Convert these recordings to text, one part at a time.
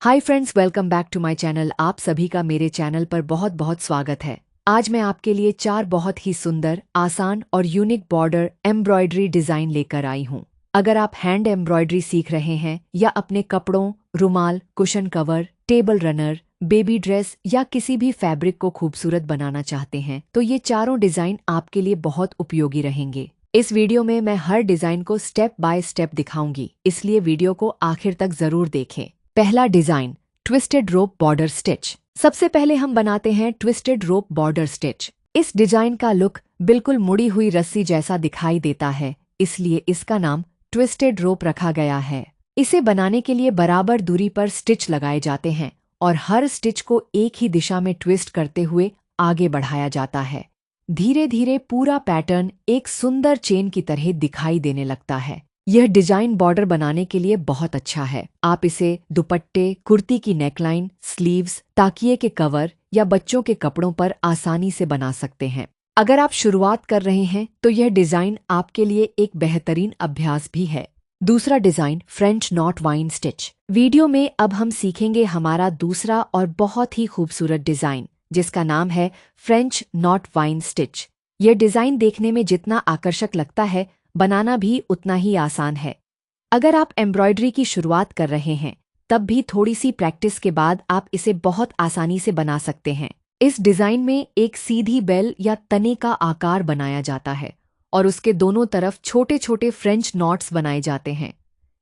Hi friends, welcome back to my channel. आप सभी का मेरे चैनल पर बहुत बहुत स्वागत है। आज मैं आपके लिए 4 बहुत ही सुंदर, आसान और यूनिक बॉर्डर एम्ब्रॉयडरी डिज़ाइन लेकर आई हूँ। अगर आप हैंड एम्ब्रॉयडरी सीख रहे हैं या अपने कपड़ों, रुमाल, cushion cover, table runner, baby dress या किसी भी फैब्रिक को खूबसूरत बनाना चाहते हैं तो ये चारों डिज़ाइन आपके लिए बहुत उपयोगी रहेंगे। इस वीडियो में मैं हर डिज़ाइन को स्टेप बाय स्टेप दिखाऊंगी, इसलिए वीडियो को आखिर तक ज़रूर देखें। पहला डिजाइन, ट्विस्टेड रोप बॉर्डर स्टिच। सबसे पहले हम बनाते हैं ट्विस्टेड रोप बॉर्डर स्टिच। इस डिजाइन का लुक बिल्कुल मुड़ी हुई रस्सी जैसा दिखाई देता है, इसलिए इसका नाम ट्विस्टेड रोप रखा गया है। इसे बनाने के लिए बराबर दूरी पर स्टिच लगाए जाते हैं और हर स्टिच को एक ही दिशा में ट्विस्ट करते हुए आगे बढ़ाया जाता है। धीरे धीरे पूरा पैटर्न एक सुंदर चेन की तरह दिखाई देने लगता है। यह डिजाइन बॉर्डर बनाने के लिए बहुत अच्छा है। आप इसे दुपट्टे, कुर्ती की नेकलाइन, स्लीव्स, ताकिए के कवर या बच्चों के कपड़ों पर आसानी से बना सकते हैं। अगर आप शुरुआत कर रहे हैं तो यह डिजाइन आपके लिए एक बेहतरीन अभ्यास भी है। दूसरा design, French not wine stitch. Video में अब हम सीखेंगे हमारा दूसरा और बहुत ही खूबसूरत डिजाइन, जिसका नाम है फ्रेंच नॉट वाइन स्टिच। यह डिजाइन देखने में जितना आकर्षक लगता है, बनाना भी उतना ही आसान है। अगर आप एम्ब्रॉयडरी की शुरुआत कर रहे हैं, तब भी थोड़ी सी प्रैक्टिस के बाद आप इसे बहुत आसानी से बना सकते हैं। इस डिज़ाइन में एक सीधी बेल या तने का आकार बनाया जाता है और उसके दोनों तरफ छोटे छोटे फ्रेंच नॉट्स बनाए जाते हैं।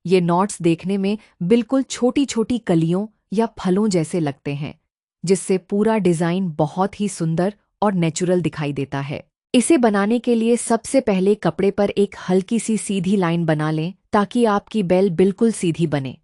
ये नॉट्स देखने में बिल्कुल छोटी छोटी कलियों या फलों जैसे लगते हैं, जिससे पूरा डिज़ाइन बहुत ही सुंदर और नेचुरल दिखाई देता है। इसे बनाने के लिए सबसे पहले कपड़े पर एक हल्की सी सीधी लाइन बना लें ताकि आपकी बेल बिल्कुल सीधी बने।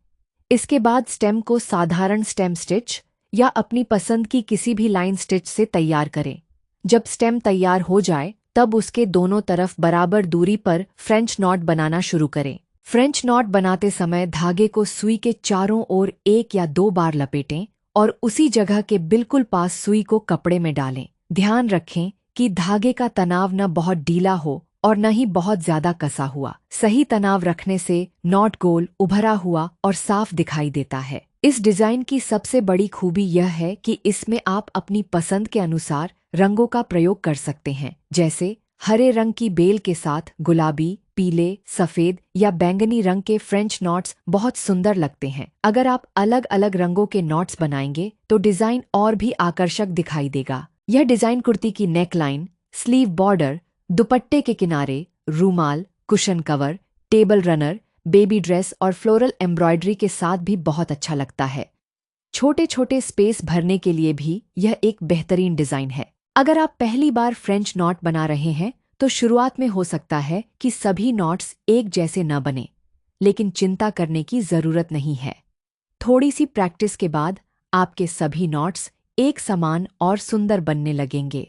इसके बाद स्टेम को साधारण स्टेम स्टिच या अपनी पसंद की किसी भी लाइन स्टिच से तैयार करें। जब स्टेम तैयार हो जाए तब उसके दोनों तरफ बराबर दूरी पर फ्रेंच नॉट बनाना शुरू करें। फ्रेंच नॉट बनाते समय धागे को सुई के चारों ओर 1 या 2 बार लपेटें और उसी जगह के बिल्कुल पास सुई को कपड़े में डालें। ध्यान रखें कि धागे का तनाव न बहुत ढीला हो और न ही बहुत ज्यादा कसा हुआ। सही तनाव रखने से नॉट गोल, उभरा हुआ और साफ दिखाई देता है। इस डिजाइन की सबसे बड़ी खूबी यह है कि इसमें आप अपनी पसंद के अनुसार रंगों का प्रयोग कर सकते हैं, जैसे हरे रंग की बेल के साथ गुलाबी, पीले, सफेद या बैंगनी रंग के फ्रेंच नॉट्स बहुत सुंदर लगते हैं। अगर आप अलग अलग रंगों के नॉट्स बनाएंगे तो डिजाइन और भी आकर्षक दिखाई देगा। यह डिजाइन कुर्ती की नेकलाइन, स्लीव बॉर्डर, दुपट्टे के किनारे, रूमाल, cushion cover, table runner, baby dress और फ्लोरल एम्ब्रॉयडरी के साथ भी बहुत अच्छा लगता है। छोटे छोटे स्पेस भरने के लिए भी यह एक बेहतरीन डिजाइन है। अगर आप पहली बार फ्रेंच नॉट बना रहे हैं तो शुरुआत में हो सकता है कि सभी नॉट्स एक जैसे न बने, लेकिन चिंता करने की जरूरत नहीं है। थोड़ी सी प्रैक्टिस के बाद आपके सभी नॉट्स एक समान और सुंदर बनने लगेंगे।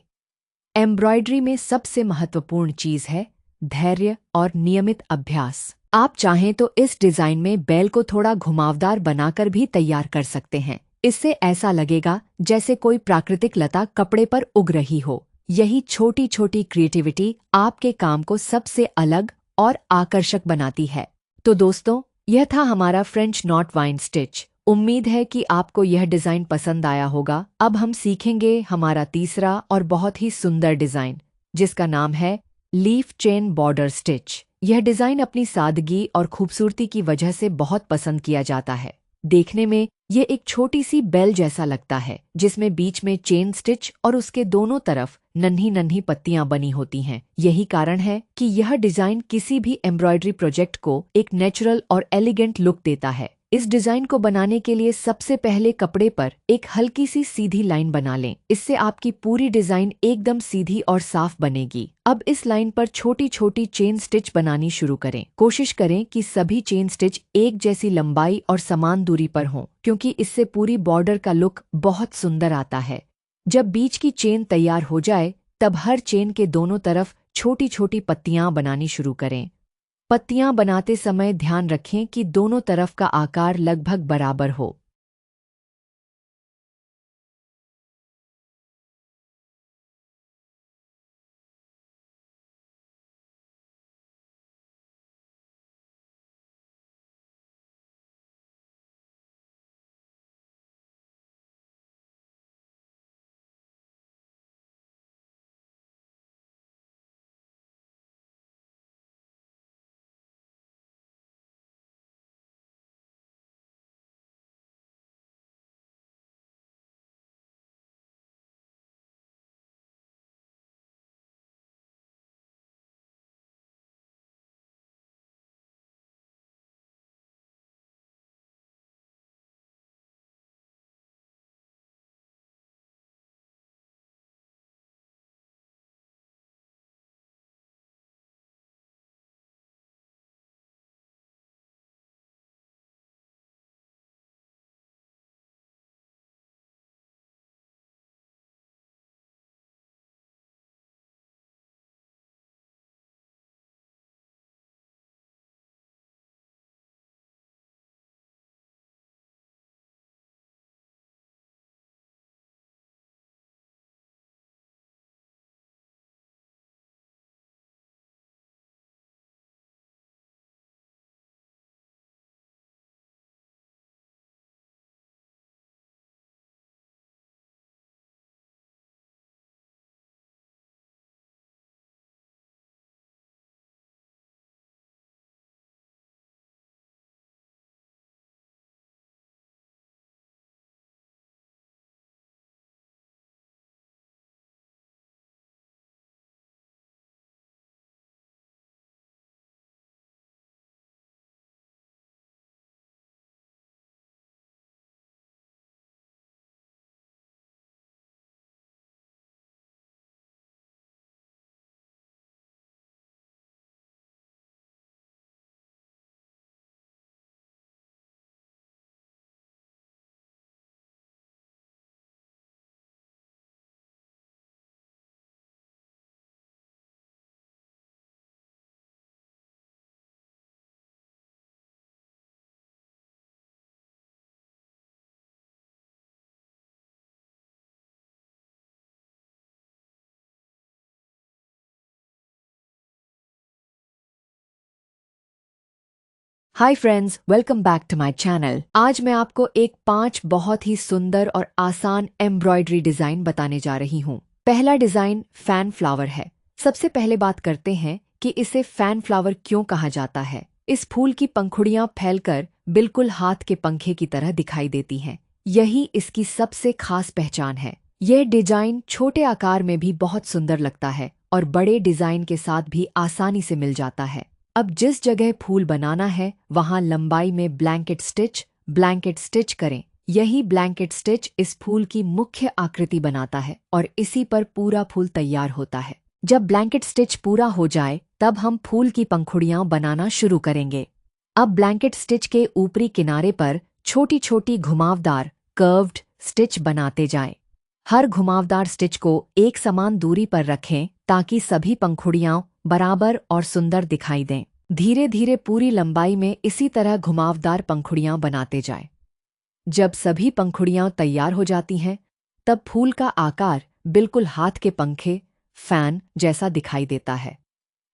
एम्ब्रॉयडरी में सबसे महत्वपूर्ण चीज है धैर्य और नियमित अभ्यास। आप चाहें तो इस डिजाइन में बेल को थोड़ा घुमावदार बनाकर भी तैयार कर सकते हैं। इससे ऐसा लगेगा जैसे कोई प्राकृतिक लता कपड़े पर उग रही हो। यही छोटी छोटी क्रिएटिविटी आपके काम को सबसे अलग और आकर्षक बनाती है। तो दोस्तों, यह था हमारा फ्रेंच नॉट वाइन स्टिच। उम्मीद है कि आपको यह डिजाइन पसंद आया होगा। अब हम सीखेंगे हमारा तीसरा और बहुत ही सुंदर डिजाइन, जिसका नाम है लीफ चेन बॉर्डर स्टिच। यह डिजाइन अपनी सादगी और खूबसूरती की वजह से बहुत पसंद किया जाता है। देखने में यह एक छोटी सी बेल जैसा लगता है, जिसमें बीच में चेन स्टिच और उसके दोनों तरफ नन्ही नन्ही पत्तियां बनी होती हैं। यही कारण है कि यह डिजाइन किसी भी एम्ब्रॉयडरी प्रोजेक्ट को एक नेचुरल और एलिगेंट लुक देता है। इस डिजाइन को बनाने के लिए सबसे पहले कपड़े पर एक हल्की सी सीधी लाइन बना लें। इससे आपकी पूरी डिजाइन एकदम सीधी और साफ बनेगी। अब इस लाइन पर छोटी छोटी चेन स्टिच बनानी शुरू करें। कोशिश करें कि सभी चेन स्टिच एक जैसी लंबाई और समान दूरी पर हों, क्योंकि इससे पूरी बॉर्डर का लुक बहुत सुंदर आता है। जब बीच की चेन तैयार हो जाए तब हर चेन के दोनों तरफ छोटी छोटी पत्तियां बनानी शुरू करें। पत्तियां बनाते समय ध्यान रखें कि दोनों तरफ का आकार लगभग बराबर हो। Hi friends, welcome back to my channel. आज मैं आपको एक 5 बहुत ही सुंदर और आसान एम्ब्रॉयडरी डिजाइन बताने जा रही हूँ। पहला डिजाइन फैन फ्लावर है। सबसे पहले बात करते हैं कि इसे फैन फ्लावर क्यों कहा जाता है। इस फूल की पंखुड़ियां फैलकर बिल्कुल हाथ के पंखे की तरह दिखाई देती हैं। यही इसकी सबसे खास पहचान है। यह डिजाइन छोटे आकार में भी बहुत सुंदर लगता है और बड़े डिजाइन के साथ भी आसानी से मिल जाता है। अब जिस जगह फूल बनाना है वहां लंबाई में ब्लैंकेट स्टिच करें। यही ब्लैंकेट स्टिच इस फूल की मुख्य आकृति बनाता है और इसी पर पूरा फूल तैयार होता है। जब ब्लैंकेट स्टिच पूरा हो जाए तब हम फूल की पंखुड़ियां बनाना शुरू करेंगे। अब ब्लैंकेट स्टिच के ऊपरी किनारे पर छोटी छोटी घुमावदार कर्व्ड स्टिच बनाते जाएं। हर घुमावदार स्टिच को एक समान दूरी पर रखें ताकि सभी पंखुड़ियां बराबर और सुंदर दिखाई दें। धीरे धीरे पूरी लंबाई में इसी तरह घुमावदार पंखुड़ियां बनाते जाएं। जब सभी पंखुड़ियां तैयार हो जाती हैं, तब फूल का आकार बिल्कुल हाथ के पंखे, फैन जैसा दिखाई देता है।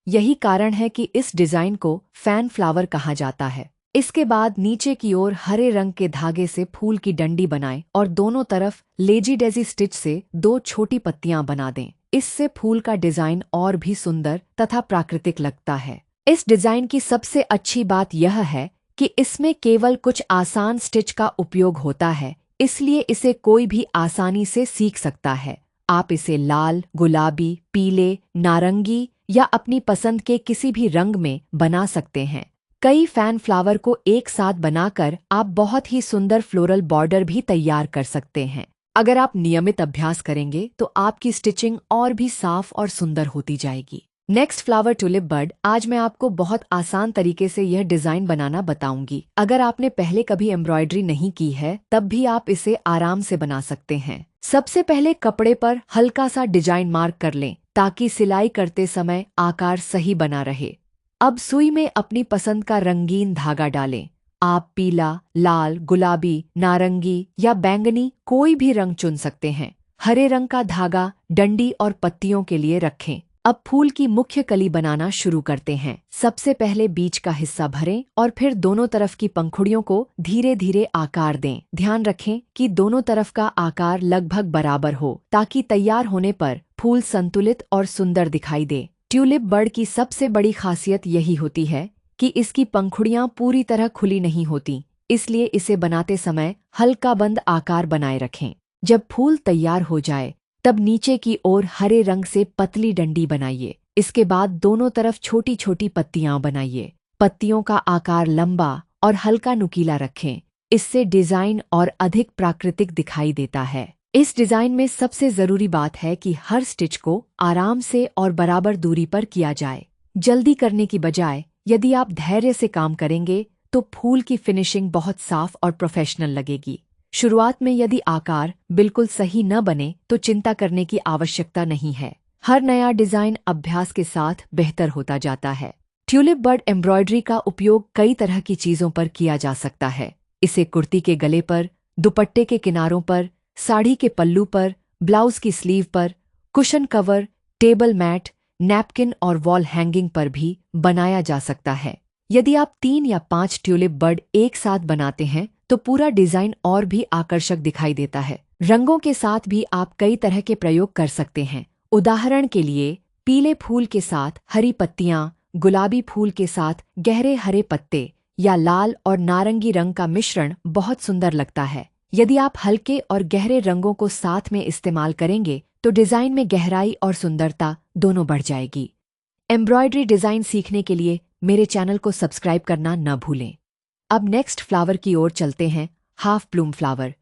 यही कारण है कि इस डिजाइन को फैन फ्लावर कहा जाता है। इसके बाद नीचे की ओर हरे रंग के धागे से फूल की डंडी बनाएं और दोनों तरफ लेजी डेजी स्टिच से 2 छोटी पत्तियां बना दें। इससे फूल का डिजाइन और भी सुंदर तथा प्राकृतिक लगता है। इस डिजाइन की सबसे अच्छी बात यह है कि इसमें केवल कुछ आसान स्टिच का उपयोग होता है, इसलिए इसे कोई भी आसानी से सीख सकता है। आप इसे लाल, गुलाबी, पीले, नारंगी या अपनी पसंद के किसी भी रंग में बना सकते हैं। कई फैन फ्लावर को एक साथ बनाकर आप बहुत ही सुंदर फ्लोरल बॉर्डर भी तैयार कर सकते हैं। अगर आप नियमित अभ्यास करेंगे तो आपकी स्टिचिंग और भी साफ और सुंदर होती जाएगी। नेक्स्ट फ्लावर ट्यूलिप बड। आज मैं आपको बहुत आसान तरीके से यह डिजाइन बनाना बताऊंगी। अगर आपने पहले कभी एम्ब्रॉयडरी नहीं की है तब भी आप इसे आराम से बना सकते हैं। सबसे पहले कपड़े पर हल्का सा डिजाइन मार्क कर लें ताकि सिलाई करते समय आकार सही बना रहे। अब सुई में अपनी पसंद का रंगीन धागा डालें। आप पीला, लाल, गुलाबी, नारंगी या बैंगनी कोई भी रंग चुन सकते हैं। हरे रंग का धागा डंडी और पत्तियों के लिए रखें। अब फूल की मुख्य कली बनाना शुरू करते हैं। सबसे पहले बीच का हिस्सा भरें और फिर दोनों तरफ की पंखुड़ियों को धीरे धीरे आकार दें। ध्यान रखें कि दोनों तरफ का आकार लगभग बराबर हो ताकि तैयार होने पर फूल संतुलित और सुंदर दिखाई दे। ट्यूलिप बड की सबसे बड़ी खासियत यही होती है कि इसकी पंखुड़ियां पूरी तरह खुली नहीं होती, इसलिए इसे बनाते समय हल्का बंद आकार बनाए रखें। जब फूल तैयार हो जाए तब नीचे की ओर हरे रंग से पतली डंडी बनाइए। इसके बाद दोनों तरफ छोटी छोटी पत्तियां बनाइए। पत्तियों का आकार लंबा और हल्का नुकीला रखें। इससे डिजाइन और अधिक प्राकृतिक दिखाई देता है। इस डिजाइन में सबसे जरूरी बात है कि हर स्टिच को आराम से और बराबर दूरी पर किया जाए। जल्दी करने की बजाय यदि आप धैर्य से काम करेंगे तो फूल की फिनिशिंग बहुत साफ और प्रोफेशनल लगेगी। शुरुआत में यदि आकार बिल्कुल सही न बने तो चिंता करने की आवश्यकता नहीं है। हर नया डिजाइन अभ्यास के साथ बेहतर होता जाता है। ट्यूलिप बड एम्ब्रॉयडरी का उपयोग कई तरह की चीजों पर किया जा सकता है। इसे कुर्ती के गले पर, दुपट्टे के किनारों पर, साड़ी के पल्लू पर, ब्लाउज की स्लीव पर, cushion cover, table mat, napkin और वॉल हैंगिंग पर भी बनाया जा सकता है। यदि आप 3 या 5 ट्यूलिप बड एक साथ बनाते हैं तो पूरा डिजाइन और भी आकर्षक दिखाई देता है। रंगों के साथ भी आप कई तरह के प्रयोग कर सकते हैं। उदाहरण के लिए पीले फूल के साथ हरी पत्तियां, गुलाबी फूल के साथ गहरे हरे पत्ते या लाल और नारंगी रंग का मिश्रण बहुत सुंदर लगता है। यदि आप हल्के और गहरे रंगों को साथ में इस्तेमाल करेंगे तो डिजाइन में गहराई और सुंदरता दोनों बढ़ जाएगी। एम्ब्रॉयडरी डिजाइन सीखने के लिए मेरे चैनल को सब्सक्राइब करना न भूलें। अब नेक्स्ट फ्लावर की ओर चलते हैं, half bloom flower.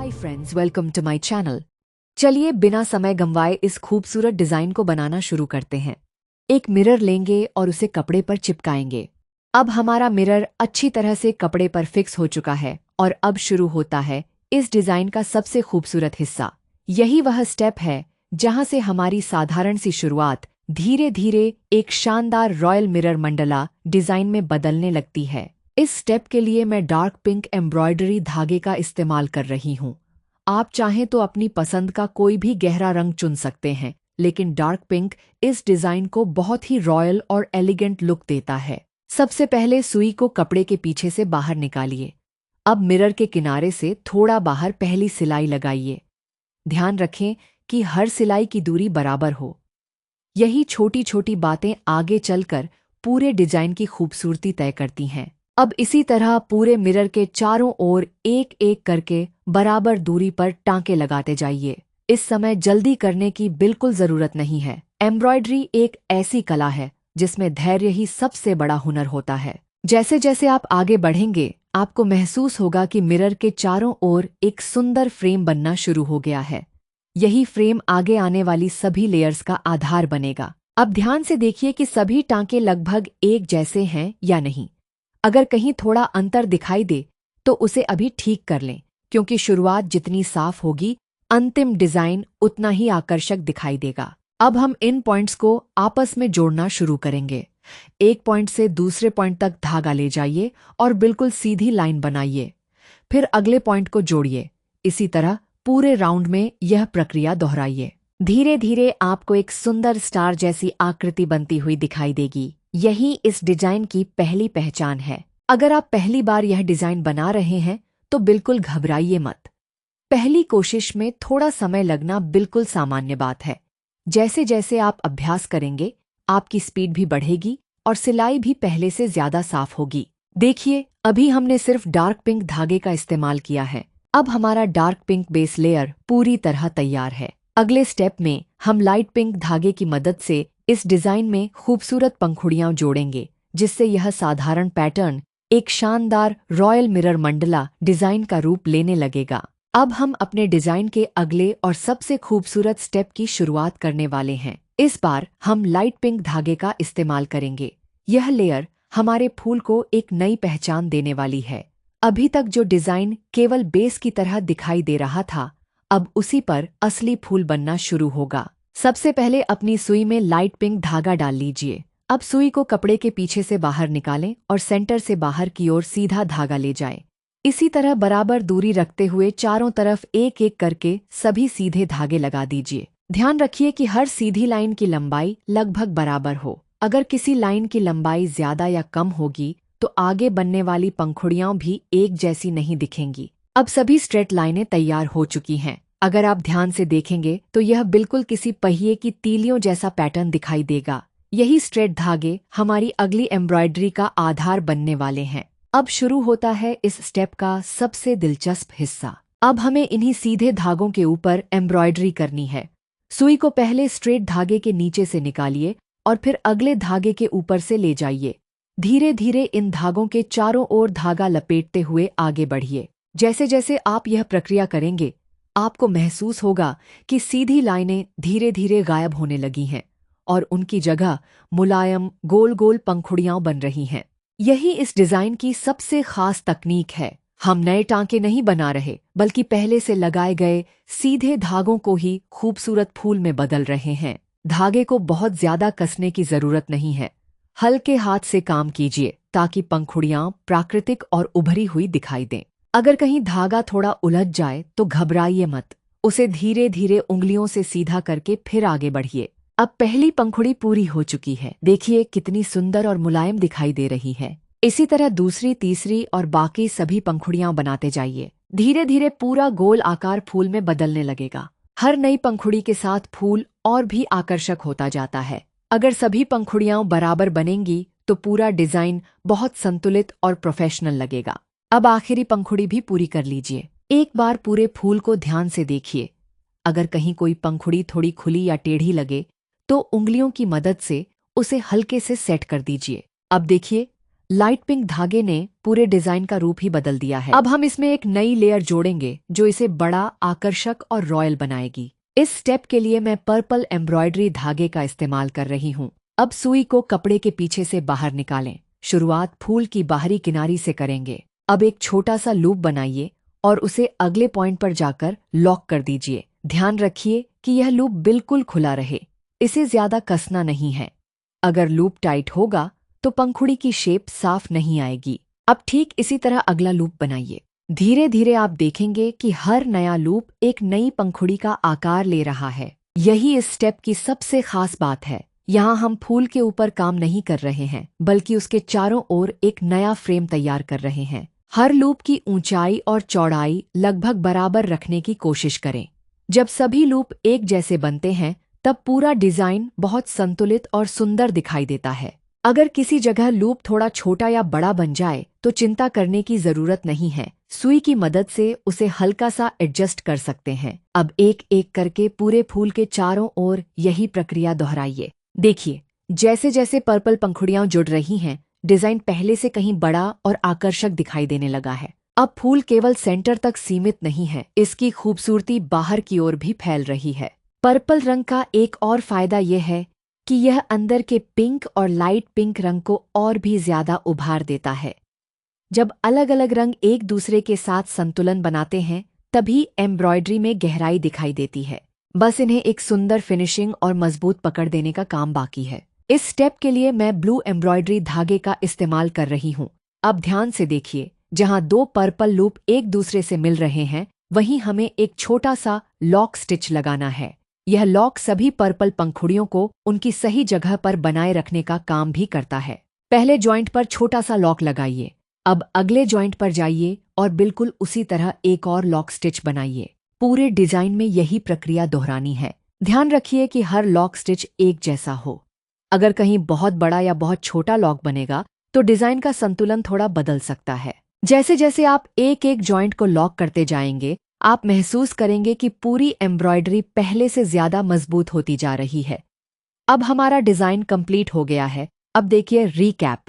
Hi friends, welcome to my channel. चलिए बिना समय गंवाए इस खूबसूरत डिजाइन को बनाना शुरू करते हैं। एक मिरर लेंगे और उसे कपड़े पर चिपकाएंगे। अब हमारा मिरर अच्छी तरह से कपड़े पर फिक्स हो चुका है और अब शुरू होता है इस डिजाइन का सबसे खूबसूरत हिस्सा। यही वह स्टेप है जहां से हमारी साधारण सी शुरुआत धीरे धीरे एक शानदार रॉयल मिरर मंडला डिजाइन में बदलने लगती है। इस स्टेप के लिए मैं डार्क पिंक एम्ब्रॉयडरी धागे का इस्तेमाल कर रही हूँ। आप चाहें तो अपनी पसंद का कोई भी गहरा रंग चुन सकते हैं, लेकिन डार्क पिंक इस डिजाइन को बहुत ही रॉयल और एलिगेंट लुक देता है। सबसे पहले सुई को कपड़े के पीछे से बाहर निकालिए। अब मिरर के किनारे से थोड़ा बाहर पहली सिलाई लगाइए। ध्यान रखें कि हर सिलाई की दूरी बराबर हो। यही छोटी छोटी बातें आगे चलकर पूरे डिजाइन की खूबसूरती तय करती हैं। अब इसी तरह पूरे मिरर के चारों ओर एक एक करके बराबर दूरी पर टांके लगाते जाइए। इस समय जल्दी करने की बिल्कुल जरूरत नहीं है। एम्ब्रॉयडरी एक ऐसी कला है जिसमें धैर्य ही सबसे बड़ा हुनर होता है। जैसे जैसे आप आगे बढ़ेंगे, आपको महसूस होगा कि मिरर के चारों ओर एक सुंदर फ्रेम बनना शुरू हो गया है। यही फ्रेम आगे आने वाली सभी लेयर्स का आधार बनेगा। अब ध्यान से देखिए कि सभी टांके लगभग एक जैसे हैं या नहीं। अगर कहीं थोड़ा अंतर दिखाई दे तो उसे अभी ठीक कर लें, क्योंकि शुरुआत जितनी साफ होगी अंतिम डिजाइन उतना ही आकर्षक दिखाई देगा। अब हम इन पॉइंट्स को आपस में जोड़ना शुरू करेंगे। एक पॉइंट से दूसरे पॉइंट तक धागा ले जाइए और बिल्कुल सीधी लाइन बनाइए। फिर अगले पॉइंट को जोड़िए। इसी तरह पूरे राउंड में यह प्रक्रिया दोहराइए। धीरे धीरे आपको एक सुंदर स्टार जैसी आकृति बनती हुई दिखाई देगी। यही इस डिजाइन की पहली पहचान है। अगर आप पहली बार यह डिजाइन बना रहे हैं तो बिल्कुल घबराइए मत। पहली कोशिश में थोड़ा समय लगना बिल्कुल सामान्य बात है। जैसे जैसे आप अभ्यास करेंगे, आपकी स्पीड भी बढ़ेगी और सिलाई भी पहले से ज्यादा साफ होगी। देखिए, अभी हमने सिर्फ डार्क पिंक धागे का इस्तेमाल किया है। अब हमारा डार्क पिंक बेस लेयर पूरी तरह तैयार है। अगले स्टेप में हम लाइट पिंक धागे की मदद से इस डिजाइन में खूबसूरत पंखुड़ियां जोड़ेंगे, जिससे यह साधारण पैटर्न एक शानदार रॉयल मिरर मंडला डिजाइन का रूप लेने लगेगा। अब हम अपने डिजाइन के अगले और सबसे खूबसूरत स्टेप की शुरुआत करने वाले हैं। इस बार हम लाइट पिंक धागे का इस्तेमाल करेंगे। यह लेयर हमारे फूल को एक नई पहचान देने वाली है। अभी तक जो डिजाइन केवल बेस की तरह दिखाई दे रहा था, अब उसी पर असली फूल बनना शुरू होगा। सबसे पहले अपनी सुई में लाइट पिंक धागा डाल लीजिए। अब सुई को कपड़े के पीछे से बाहर निकालें और सेंटर से बाहर की ओर सीधा धागा ले जाएं। इसी तरह बराबर दूरी रखते हुए चारों तरफ एक एक करके सभी सीधे धागे लगा दीजिए। ध्यान रखिए कि हर सीधी लाइन की लंबाई लगभग बराबर हो। अगर किसी लाइन की लंबाई ज्यादा या कम होगी तो आगे बनने वाली पंखुड़ियां भी एक जैसी नहीं दिखेंगी। अब सभी स्ट्रेट लाइनें तैयार हो चुकी हैं। अगर आप ध्यान से देखेंगे तो यह बिल्कुल किसी पहिए की तीलियों जैसा पैटर्न दिखाई देगा। यही स्ट्रेट धागे हमारी अगली एम्ब्रॉयडरी का आधार बनने वाले हैं। अब शुरू होता है इस स्टेप का सबसे दिलचस्प हिस्सा। अब हमें इन्हीं सीधे धागों के ऊपर एम्ब्रॉयडरी करनी है। सुई को पहले स्ट्रेट धागे के नीचे से निकालिए और फिर अगले धागे के ऊपर से ले जाइए। धीरे धीरे इन धागों के चारों ओर धागा लपेटते हुए आगे बढ़िए। जैसे जैसे आप यह प्रक्रिया करेंगे, आपको महसूस होगा कि सीधी लाइनें धीरे धीरे गायब होने लगी हैं और उनकी जगह मुलायम गोल गोल पंखुड़ियां बन रही हैं। यही इस डिजाइन की सबसे खास तकनीक है। हम नए टांके नहीं बना रहे, बल्कि पहले से लगाए गए सीधे धागों को ही खूबसूरत फूल में बदल रहे हैं। धागे को बहुत ज्यादा कसने की जरूरत नहीं है। हल्के हाथ से काम कीजिए ताकि पंखुड़ियां प्राकृतिक और उभरी हुई दिखाई दें। अगर कहीं धागा थोड़ा उलझ जाए तो घबराइए मत। उसे धीरे धीरे उंगलियों से सीधा करके फिर आगे बढ़िए। अब पहली पंखुड़ी पूरी हो चुकी है। देखिए कितनी सुंदर और मुलायम दिखाई दे रही है। इसी तरह दूसरी, तीसरी और बाकी सभी पंखुड़ियां बनाते जाइए। धीरे धीरे पूरा गोल आकार फूल में बदलने लगेगा। हर नई पंखुड़ी के साथ फूल और भी आकर्षक होता जाता है। अगर सभी पंखुड़ियां बराबर बनेंगी तो पूरा डिजाइन बहुत संतुलित और प्रोफेशनल लगेगा। अब आखिरी पंखुड़ी भी पूरी कर लीजिए। एक बार पूरे फूल को ध्यान से देखिए। अगर कहीं कोई पंखुड़ी थोड़ी खुली या टेढ़ी लगे तो उंगलियों की मदद से उसे हल्के से सेट कर दीजिए। अब देखिए, लाइट पिंक धागे ने पूरे डिजाइन का रूप ही बदल दिया है। अब हम इसमें एक नई लेयर जोड़ेंगे जो इसे बड़ा, आकर्षक और रॉयल बनाएगी। इस स्टेप के लिए मैं पर्पल एम्ब्रॉयडरी धागे का इस्तेमाल कर रही हूँ। अब सुई को कपड़े के पीछे से बाहर निकालें। शुरुआत फूल की बाहरी किनारी से करेंगे। अब एक छोटा सा लूप बनाइए और उसे अगले पॉइंट पर जाकर लॉक कर दीजिए। ध्यान रखिए कि यह लूप बिल्कुल खुला रहे, इसे ज्यादा कसना नहीं है। अगर लूप टाइट होगा तो पंखुड़ी की शेप साफ नहीं आएगी। अब ठीक इसी तरह अगला लूप बनाइए। धीरे धीरे आप देखेंगे कि हर नया लूप एक नई पंखुड़ी का आकार ले रहा है। यही इस स्टेप की सबसे खास बात है। यहाँ हम फूल के ऊपर काम नहीं कर रहे हैं, बल्कि उसके चारों ओर एक नया फ्रेम तैयार कर रहे हैं। हर लूप की ऊंचाई और चौड़ाई लगभग बराबर रखने की कोशिश करें। जब सभी लूप एक जैसे बनते हैं तब पूरा डिजाइन बहुत संतुलित और सुंदर दिखाई देता है। अगर किसी जगह लूप थोड़ा छोटा या बड़ा बन जाए तो चिंता करने की जरूरत नहीं है। सुई की मदद से उसे हल्का सा एडजस्ट कर सकते हैं। अब एक एक करके पूरे फूल के चारों ओर यही प्रक्रिया दोहराइए। देखिए, जैसे जैसे पर्पल पंखुड़ियां जुड़ रही हैं, डिजाइन पहले से कहीं बड़ा और आकर्षक दिखाई देने लगा है। अब फूल केवल सेंटर तक सीमित नहीं है, इसकी खूबसूरती बाहर की ओर भी फैल रही है। पर्पल रंग का एक और फायदा यह है कि यह अंदर के पिंक और लाइट पिंक रंग को और भी ज्यादा उभार देता है। जब अलग अलग रंग एक दूसरे के साथ संतुलन बनाते हैं तभी एम्ब्रॉयडरी में गहराई दिखाई देती है। बस इन्हें एक सुंदर फिनिशिंग और मजबूत पकड़ देने का काम बाकी है। इस स्टेप के लिए मैं ब्लू एम्ब्रॉयडरी धागे का इस्तेमाल कर रही हूँ। अब ध्यान से देखिए, जहाँ दो पर्पल लूप एक दूसरे से मिल रहे हैं वहीं हमें एक छोटा सा लॉक स्टिच लगाना है। यह लॉक सभी पर्पल पंखुड़ियों को उनकी सही जगह पर बनाए रखने का काम भी करता है। पहले जॉइंट पर छोटा सा लॉक लगाइए। अब अगले जॉइंट पर जाइए और बिल्कुल उसी तरह एक और लॉक स्टिच बनाइए। पूरे डिजाइन में यही प्रक्रिया दोहरानी है। ध्यान रखिए कि हर लॉक स्टिच एक जैसा हो। अगर कहीं बहुत बड़ा या बहुत छोटा लॉक बनेगा तो डिजाइन का संतुलन थोड़ा बदल सकता है। जैसे जैसे आप एक एक जॉइंट को लॉक करते जाएंगे, आप महसूस करेंगे कि पूरी एम्ब्रॉयडरी पहले से ज्यादा मजबूत होती जा रही है। अब हमारा डिजाइन कंप्लीट हो गया है। अब देखिए रीकैप।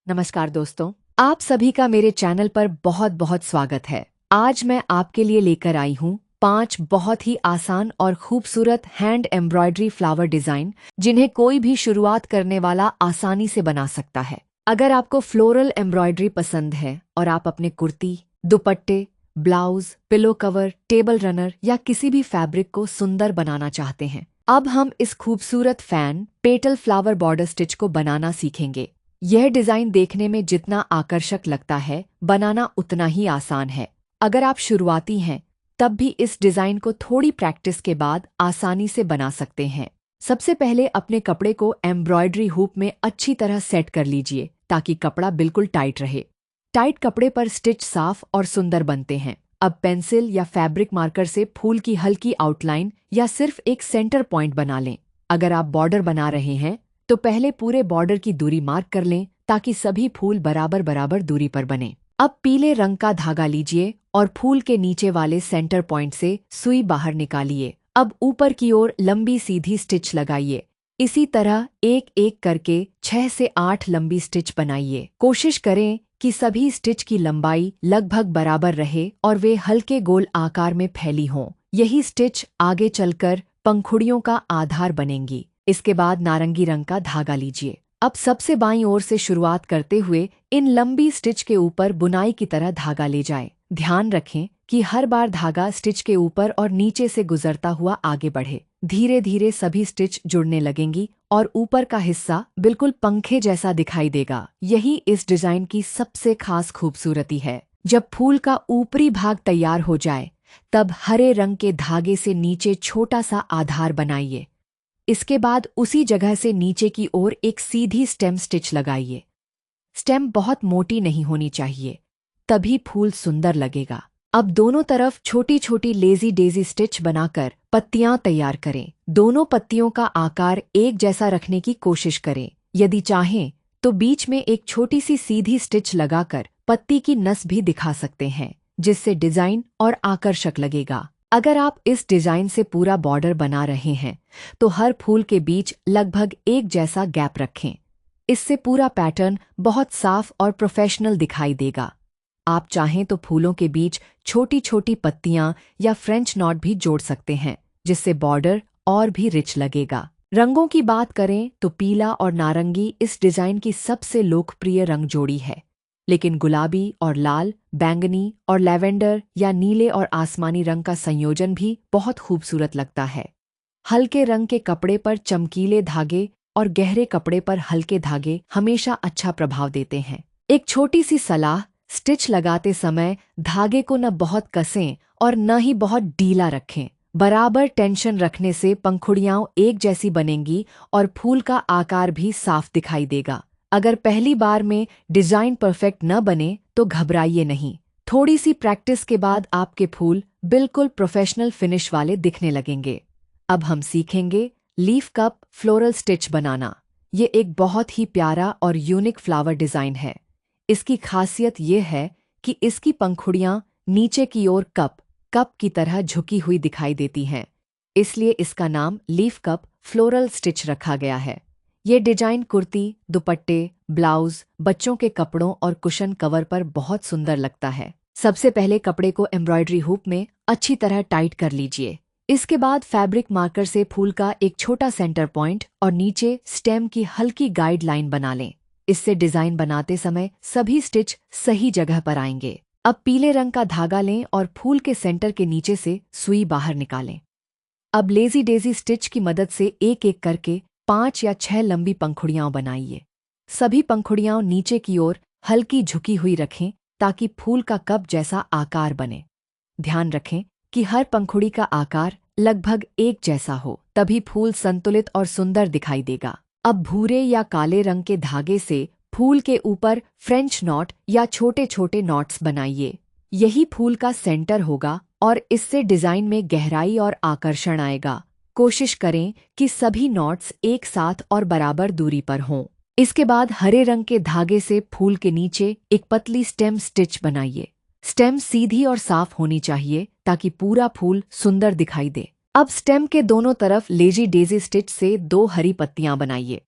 नमस्कार दोस्तों, आप सभी का मेरे चैनल पर बहुत बहुत स्वागत है। आज मैं आपके लिए लेकर आई हूँ 5 बहुत ही आसान और खूबसूरत हैंड एम्ब्रॉयडरी फ्लावर डिजाइन, जिन्हें कोई भी शुरुआत करने वाला आसानी से बना सकता है। अगर आपको फ्लोरल एम्ब्रॉयडरी पसंद है और आप अपने कुर्ती, दुपट्टे, blouse, pillow cover, table runner या किसी भी फैब्रिक को सुंदर बनाना चाहते हैं, अब हम इस खूबसूरत fan petal flower border stitch को बनाना सीखेंगे। यह डिजाइन देखने में जितना आकर्षक लगता है, बनाना उतना ही आसान है। अगर आप शुरुआती हैं तब भी इस डिजाइन को थोड़ी प्रैक्टिस के बाद आसानी से बना सकते हैं। सबसे पहले अपने कपड़े को एम्ब्रॉयडरी हुक में अच्छी तरह सेट कर लीजिए ताकि कपड़ा बिल्कुल टाइट रहे। टाइट कपड़े पर स्टिच साफ और सुंदर बनते हैं। अब पेंसिल या फैब्रिक मार्कर से फूल की हल्की आउटलाइन या सिर्फ एक सेंटर पॉइंट बना लें। अगर आप बॉर्डर बना रहे हैं तो पहले पूरे बॉर्डर की दूरी मार्क कर लें ताकि सभी फूल बराबर बराबर दूरी पर बने। अब पीले रंग का धागा लीजिए और फूल के नीचे वाले सेंटर पॉइंट से सुई बाहर निकालिए। अब ऊपर की ओर लंबी सीधी स्टिच लगाइए। इसी तरह एक एक करके 6 से 8 लंबी स्टिच बनाइए। कोशिश करें कि सभी स्टिच की लंबाई लगभग बराबर रहे और वे हल्के गोल आकार में फैली हों। यही स्टिच आगे चलकर पंखुड़ियों का आधार बनेंगी। इसके बाद नारंगी रंग का धागा लीजिए। अब सबसे बाईं ओर से शुरुआत करते हुए इन लंबी स्टिच के ऊपर बुनाई की तरह धागा ले जाएं। ध्यान रखें कि हर बार धागा स्टिच के ऊपर और नीचे से गुजरता हुआ आगे बढ़े। धीरे धीरे सभी स्टिच जुड़ने लगेंगी और ऊपर का हिस्सा बिल्कुल पंखे जैसा दिखाई देगा। यही इस डिजाइन की सबसे खास खूबसूरती है। जब फूल का ऊपरी भाग तैयार हो जाए तब हरे रंग के धागे से नीचे छोटा सा आधार बनाइए। इसके बाद उसी जगह से नीचे की ओर एक सीधी स्टेम स्टिच लगाइए। स्टेम बहुत मोटी नहीं होनी चाहिए, तभी फूल सुंदर लगेगा। अब दोनों तरफ छोटी छोटी लेजी डेजी स्टिच बनाकर पत्तियां तैयार करें। दोनों पत्तियों का आकार एक जैसा रखने की कोशिश करें। यदि चाहें तो बीच में एक छोटी सी सीधी स्टिच लगाकर पत्ती की नस भी दिखा सकते हैं, जिससे डिजाइन और आकर्षक लगेगा। अगर आप इस डिजाइन से पूरा बॉर्डर बना रहे हैं तो हर फूल के बीच लगभग एक जैसा गैप रखें। इससे पूरा पैटर्न बहुत साफ और प्रोफेशनल दिखाई देगा। आप चाहें तो फूलों के बीच छोटी छोटी पत्तियां या फ्रेंच नॉट भी जोड़ सकते हैं, जिससे बॉर्डर और भी रिच लगेगा। रंगों की बात करें तो पीला और नारंगी इस डिजाइन की सबसे लोकप्रिय रंग जोड़ी है, लेकिन गुलाबी और लाल, बैंगनी और लैवेंडर या नीले और आसमानी रंग का संयोजन भी बहुत खूबसूरत लगता है। हल्के रंग के कपड़े पर चमकीले धागे और गहरे कपड़े पर हल्के धागे हमेशा अच्छा प्रभाव देते हैं। एक छोटी सी सलाह, स्टिच लगाते समय धागे को न बहुत कसें और न ही बहुत ढीला रखें। बराबर टेंशन रखने से पंखुड़ियां एक जैसी बनेंगी और फूल का आकार भी साफ दिखाई देगा। अगर पहली बार में डिजाइन परफेक्ट न बने तो घबराइए नहीं। थोड़ी सी प्रैक्टिस के बाद आपके फूल बिल्कुल प्रोफेशनल फिनिश वाले दिखने लगेंगे। अब हम सीखेंगे लीफ कप फ्लोरल स्टिच बनाना। ये एक बहुत ही प्यारा और यूनिक फ्लावर डिजाइन है। इसकी खासियत ये है कि इसकी पंखुड़ियां नीचे की ओर कप की तरह झुकी हुई दिखाई देती हैं, इसलिए इसका नाम लीफ कप फ्लोरल स्टिच रखा गया है। ये डिजाइन कुर्ती, दुपट्टे, ब्लाउज, बच्चों के कपड़ों और कुशन कवर पर बहुत सुंदर लगता है। सबसे पहले कपड़े को एम्ब्रॉयडरी हुक में अच्छी तरह टाइट कर लीजिए। इसके बाद फैब्रिक मार्कर से फूल का एक छोटा सेंटर पॉइंट और नीचे स्टेम की हल्की गाइड लाइन बना लें। इससे डिजाइन बनाते समय सभी स्टिच सही जगह पर आएंगे। अब पीले रंग का धागा लें और फूल के सेंटर के नीचे से सुई बाहर निकालें। अब लेजी डेजी स्टिच की मदद से एक एक करके 5 या 6 लंबी पंखुड़ियां बनाइए। सभी पंखुड़ियां नीचे की ओर हल्की झुकी हुई रखें ताकि फूल का कप जैसा आकार बने। ध्यान रखें कि हर पंखुड़ी का आकार लगभग एक जैसा हो, तभी फूल संतुलित और सुंदर दिखाई देगा। अब भूरे या काले रंग के धागे से फूल के ऊपर फ्रेंच नॉट या छोटे छोटे नॉट्स बनाइए। यही फूल का सेंटर होगा और इससे डिजाइन में गहराई और आकर्षण आएगा। कोशिश करें कि सभी नॉट्स एक साथ और बराबर दूरी पर हों। इसके बाद हरे रंग के धागे से फूल के नीचे एक पतली स्टेम स्टिच बनाइए। स्टेम सीधी और साफ होनी चाहिए ताकि पूरा फूल सुंदर दिखाई दे। अब स्टेम के दोनों तरफ लेजी डेजी स्टिच से 2 हरी पत्तियां बनाइए।